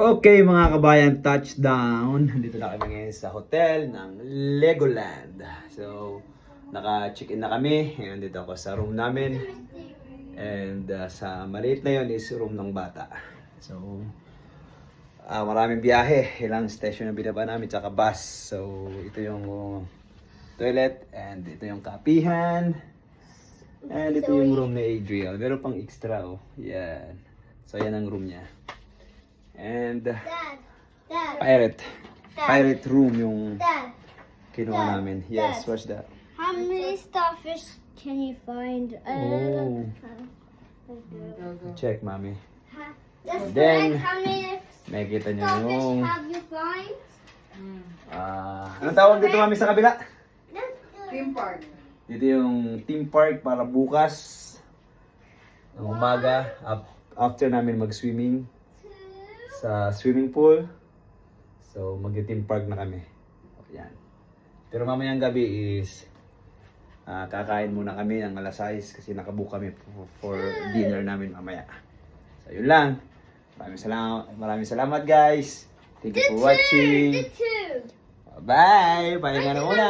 Okay mga kabayan, touchdown. Dito na kami ngayon sa hotel ng Legoland. So, naka-check-in na kami. Ngayon dito ako sa room namin. And sa maliit na yun is room ng bata. So, maraming biyahe. Ilang station na binaba namin, tsaka bus. So, ito yung toilet. And ito yung kapihan. And ito yung room ni Adriel. Meron pang extra oh. Yan. So, yan ang room niya. And Dad. pirate room yung Dad. kinuha namin. Yes, Dad. what's that? How many starfish can you find? Oh, check mami. That's Then, correct. How many Nakikita niyo starfish yung have you find? anong tawag dito mami sa kabila? That's good. Theme park. Dito yung theme park para bukas ng umaga after namin mag-swimming sa swimming pool. So mag-theme park na kami. Yan. Pero mamayang gabi is kakain muna kami ng alas 6 kasi nakabook kami for dinner namin mamaya. So yun lang. Maraming salamat guys. Thank you for watching. The two. Bye! Pahinga na muna!